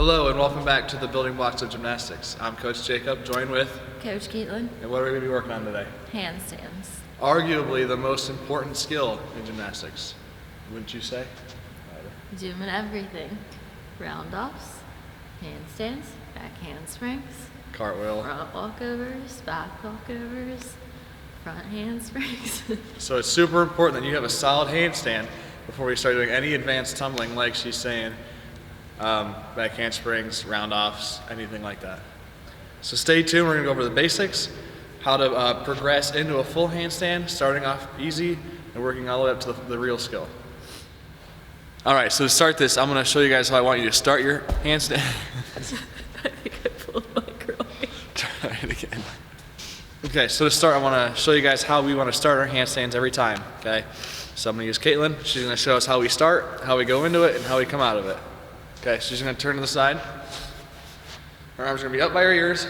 Hello and welcome back to the Building Blocks of Gymnastics. I'm Coach Jacob, joined with Coach Caitlin. And what are we going to be working on today? Handstands. Arguably the most important skill in gymnastics, wouldn't you say? Doing everything. Round-offs, handstands, back handsprings, Cartwheel. front walkovers, back walkovers, front handsprings. So it's super important that you have a solid handstand before we start doing any advanced tumbling like she's saying. Back handsprings, round-offs, anything like that. So stay tuned, we're going to go over the basics, how to progress into a full handstand, starting off easy and working all the way up to the real skill. Alright, so to start this, I'm going to show you guys how I want you to start your handstand. I think I pulled my girl. Try it again. Okay, so to start, I want to show you guys how we want to start our handstands every time, okay? So I'm going to use Caitlin. She's going to show us how we start, how we go into it, and how we come out of it. Okay, so she's going to turn to the side. Her arms are going to be up by her ears.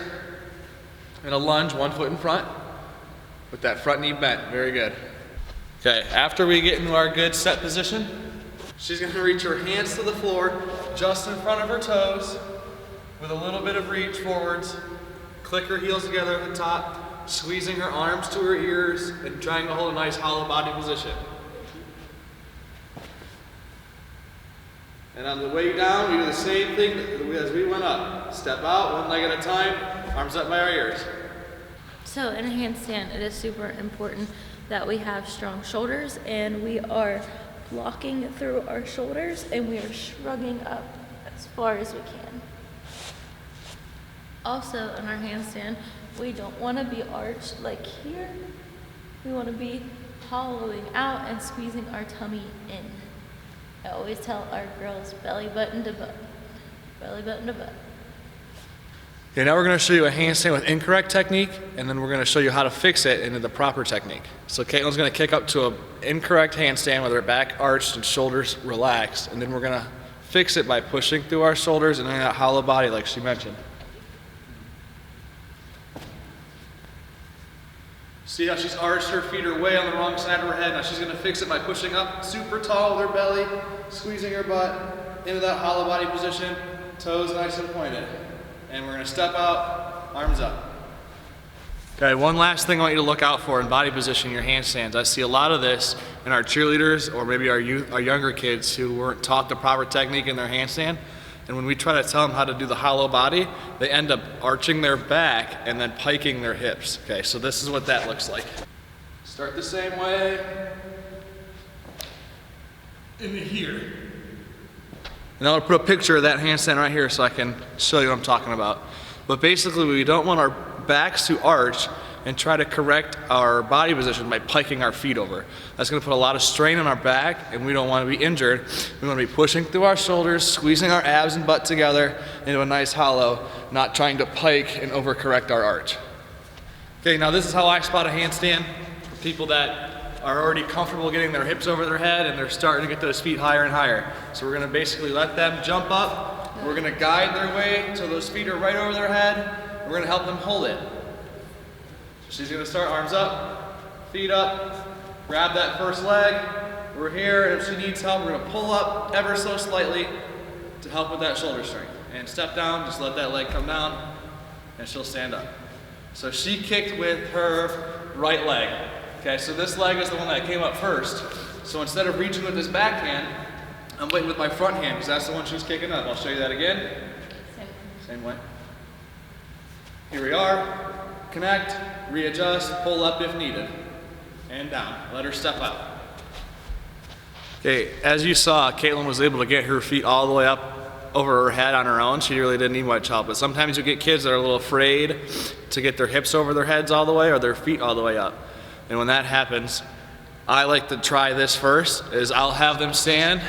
And a lunge, 1 foot in front, with that front knee bent. Very good. Okay, after we get into our good set position, she's going to reach her hands to the floor, just in front of her toes, with a little bit of reach forwards. Click her heels together at the top, squeezing her arms to her ears, and trying to hold a nice hollow body position. And on the way down, we do the same thing as we went up. Step out, one leg at a time, arms up by our ears. So in a handstand, it is super important that we have strong shoulders and we are blocking through our shoulders and we are shrugging up as far as we can. Also in our handstand, we don't want to be arched like here. We want to be hollowing out and squeezing our tummy in. I always tell our girls belly button to butt, belly button to butt. Okay, now we're going to show you a handstand with incorrect technique, and then we're going to show you how to fix it into the proper technique. So Caitlin's going to kick up to an incorrect handstand with her back arched and shoulders relaxed, and then we're going to fix it by pushing through our shoulders and in that hollow body like she mentioned. See how she's arched her feet are way on the wrong side of her head. Now she's going to fix it by pushing up super tall with her belly, squeezing her butt into that hollow body position, toes nice and pointed. And we're going to step out, arms up. Okay, one last thing I want you to look out for in body position, your handstands. I see a lot of this in our cheerleaders or maybe our younger kids who weren't taught the proper technique in their handstand. And when we try to tell them how to do the hollow body, they end up arching their back and then piking their hips. Okay, so this is what that looks like. Start the same way. Into here. And I'm gonna put a picture of that handstand right here so I can show you what I'm talking about. But basically we don't want our backs to arch and try to correct our body position by piking our feet over. That's gonna put a lot of strain on our back and we don't wanna be injured. We wanna be pushing through our shoulders, squeezing our abs and butt together into a nice hollow, not trying to pike and overcorrect our arch. Okay, now this is how I spot a handstand for people that are already comfortable getting their hips over their head and they're starting to get those feet higher and higher. So we're gonna basically let them jump up. We're gonna guide their way so those feet are right over their head. We're gonna help them hold it. She's gonna start arms up, feet up, grab that first leg. We're here, and if she needs help, we're gonna pull up ever so slightly to help with that shoulder strength. And step down, just let that leg come down, and she'll stand up. So she kicked with her right leg. Okay, so this leg is the one that came up first. So instead of reaching with this back hand, I'm waiting with my front hand, because that's the one she's kicking up. I'll show you that again. Same way. Here we are. Connect, readjust, pull up if needed, and down. Let her step out. Okay, as you saw, Caitlin was able to get her feet all the way up over her head on her own. She really didn't need much help, but sometimes you get kids that are a little afraid to get their hips over their heads all the way or their feet all the way up. And when that happens, I like to try this first, is I'll have them stand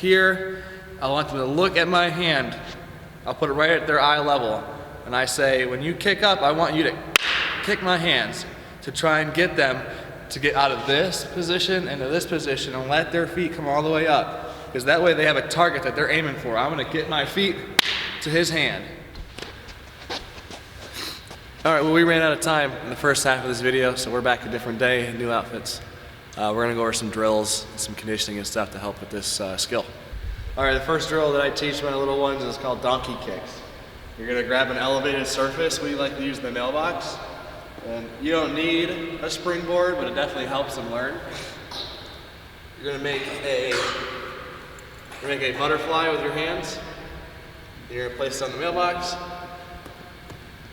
here. I want them to look at my hand. I'll put it right at their eye level. And I say, when you kick up, I want you to kick my hands to try and get them to get out of this position into this position and let their feet come all the way up. Because that way they have a target that they're aiming for. I'm gonna get my feet to his hand. All right, well, we ran out of time in the first half of this video, so we're back a different day, new outfits. We're gonna go over some drills, some conditioning and stuff to help with this skill. All right, the first drill that I teach my little ones is called donkey kicks. You're gonna grab an elevated surface we like to use in the mailbox. And you don't need a springboard, but it definitely helps them learn. You're gonna make a butterfly with your hands. You're gonna place it on the mailbox.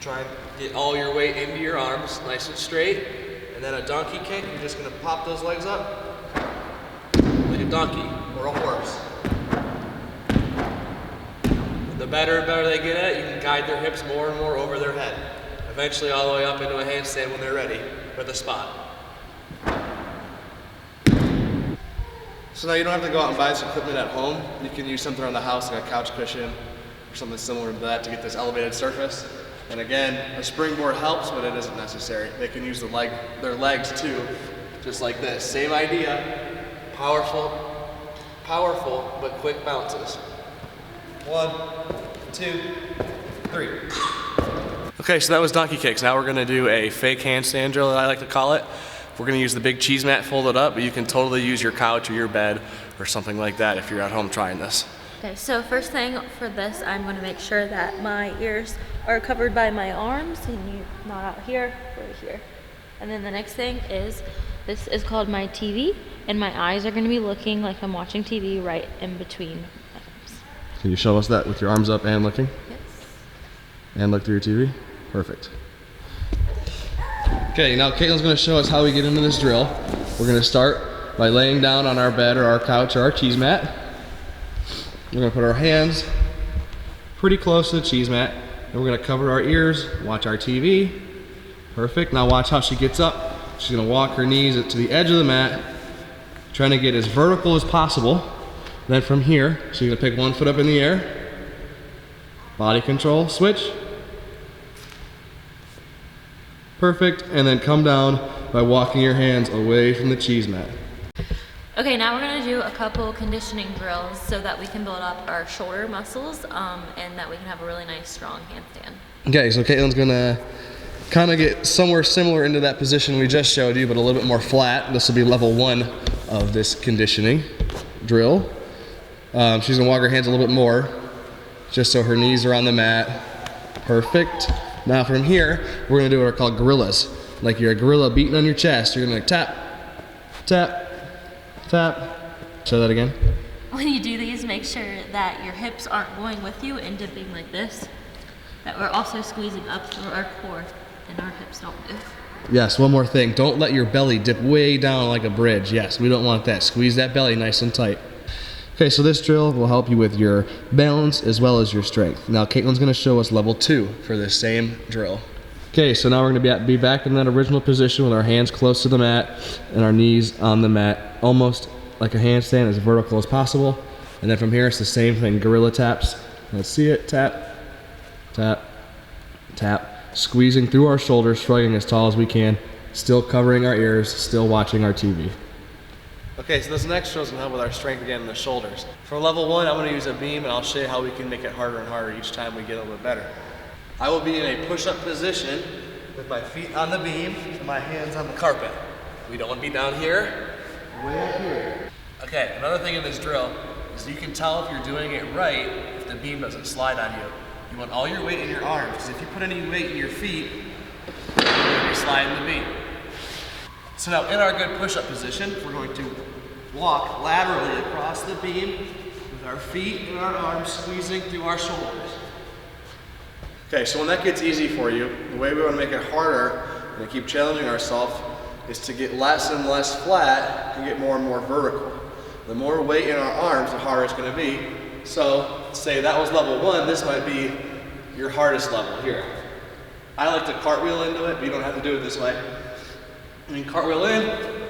Try and get all your weight into your arms, nice and straight. And then a donkey kick, you're just gonna pop those legs up like a donkey or a horse. The better they get at it, you can guide their hips more and more over their head. Eventually all the way up into a handstand when they're ready for the spot. So now you don't have to go out and buy this equipment at home. You can use something around the house like a couch cushion or something similar to that to get this elevated surface. And again, a springboard helps, but it isn't necessary. They can use their legs too, just like this. Same idea, powerful, but quick bounces. 1, 2, 3. Okay, so that was donkey kicks. Now we're gonna do a fake handstand drill that I like to call it. We're gonna use the big cheese mat folded up, but you can totally use your couch or your bed or something like that if you're at home trying this. Okay, so first thing for this, I'm gonna make sure that my ears are covered by my arms and you're not out here, right here. And then the next thing is, this is called my TV, and my eyes are gonna be looking like I'm watching TV right in between my arms. Can you show us that with your arms up and looking? Yes. And look through your TV? Perfect. Okay, now Caitlin's gonna show us how we get into this drill. We're gonna start by laying down on our bed or our couch or our cheese mat. We're gonna put our hands pretty close to the cheese mat, and we're gonna cover our ears, watch our TV. Perfect. Now watch how she gets up. She's gonna walk her knees to the edge of the mat, trying to get as vertical as possible. Then from here, she's gonna pick one foot up in the air, body control, switch. Perfect, and then come down by walking your hands away from the cheese mat. Okay, now we're gonna do a couple conditioning drills so that we can build up our shoulder muscles and that we can have a really nice, strong handstand. Okay, so Caitlin's gonna kind of get somewhere similar into that position we just showed you, but a little bit more flat. This will be level 1 of this conditioning drill. She's gonna walk her hands a little bit more, just so her knees are on the mat. Perfect. Now from here, we're gonna do what are called gorillas. Like you're a gorilla beating on your chest. You're gonna tap, tap, tap. Show that again. When you do these, make sure that your hips aren't going with you and dipping like this. That we're also squeezing up through our core and our hips don't move. Yes, one more thing. Don't let your belly dip way down like a bridge. Yes, we don't want that. Squeeze that belly nice and tight. Okay, so this drill will help you with your balance as well as your strength. Now Caitlin's gonna show us level 2 for this same drill. Okay, so now we're gonna be back in that original position with our hands close to the mat and our knees on the mat, almost like a handstand, as vertical as possible. And then from here, it's the same thing, gorilla taps. Let's see it, tap, tap, tap. Squeezing through our shoulders, shrugging as tall as we can, still covering our ears, still watching our TV. Okay, so this next drill is gonna help with our strength again in the shoulders. For level 1, I'm gonna use a beam and I'll show you how we can make it harder and harder each time we get a little bit better. I will be in a push-up position with my feet on the beam and my hands on the carpet. We don't wanna be down here, way up here. Okay, another thing in this drill is you can tell if you're doing it right if the beam doesn't slide on you. You want all your weight in your arms, because if you put any weight in your feet, you're gonna be sliding the beam. So now in our good push-up position, we're going to walk laterally across the beam with our feet and our arms squeezing through our shoulders. Okay, so when that gets easy for you, the way we want to make it harder and keep challenging ourselves is to get less and less flat and get more and more vertical. The more weight in our arms, the harder it's going to be. So say that was level 1, this might be your hardest level here. I like to cartwheel into it, but you don't have to do it this way. And then cartwheel in,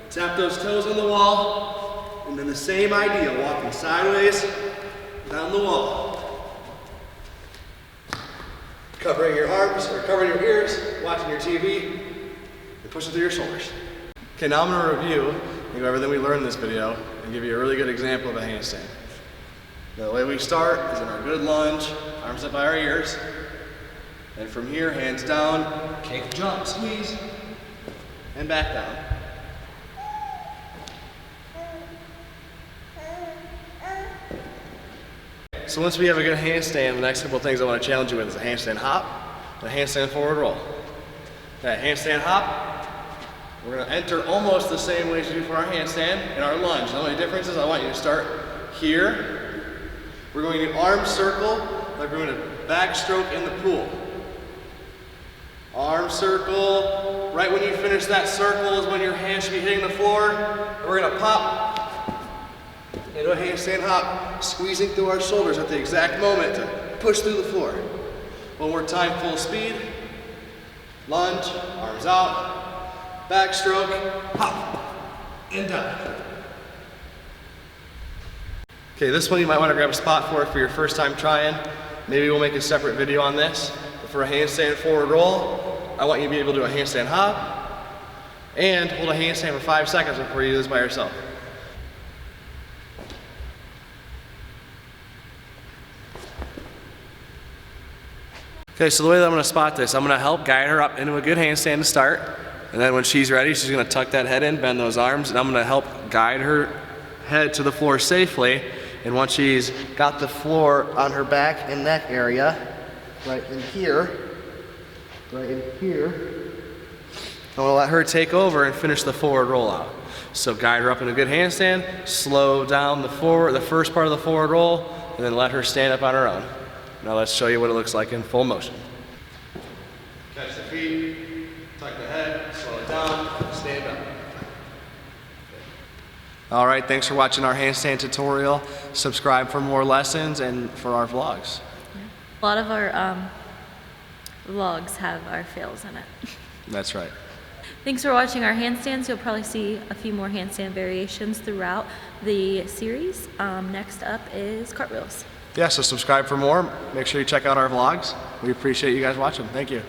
tap those toes on the wall, and then the same idea, walking sideways down the wall. Covering your arms, or covering your ears, watching your TV, and pushing through your shoulders. Okay, now I'm gonna review everything we learned in this video and give you a really good example of a handstand. The way we start is in our good lunge, arms up by our ears, and from here, hands down, kick, jump, squeeze, and back down. so once we have a good handstand, the next couple things I want to challenge you with is a handstand hop and a handstand forward roll. Okay, handstand hop, we're going to enter almost the same way as you do for our handstand and our lunge. The only difference is I want you to start here. We're going to arm circle like we're doing a backstroke in the pool. Arm circle, right when you finish that circle is when your hand should be hitting the floor. And we're going to pop into a handstand hop, squeezing through our shoulders at the exact moment to push through the floor. One more time, full speed. Lunge, arms out, backstroke, hop, and down. Okay, this one you might want to grab a spot for your first time trying. Maybe we'll make a separate video on this. But for a handstand forward roll, I want you to be able to do a handstand hop and hold a handstand for 5 seconds before you do this by yourself. Okay, so the way that I'm going to spot this, I'm going to help guide her up into a good handstand to start. And then when she's ready, she's going to tuck that head in, bend those arms, and I'm going to help guide her head to the floor safely. And once she's got the floor on her back and neck area, right in here, I'm going to let her take over and finish the forward roll out. So guide her up in a good handstand, slow down the first part of the forward roll, and then let her stand up on her own. Now let's show you what it looks like in full motion. Catch the feet, tuck the head, slow it down, stand up. All right, thanks for watching our handstand tutorial. Subscribe for more lessons and for our vlogs. A lot of our vlogs have our fails in it. That's right. Thanks for watching our handstands. You'll probably see a few more handstand variations throughout the series. Next up is cartwheels. Yeah, so subscribe for more. Make sure you check out our vlogs. We appreciate you guys watching. Thank you.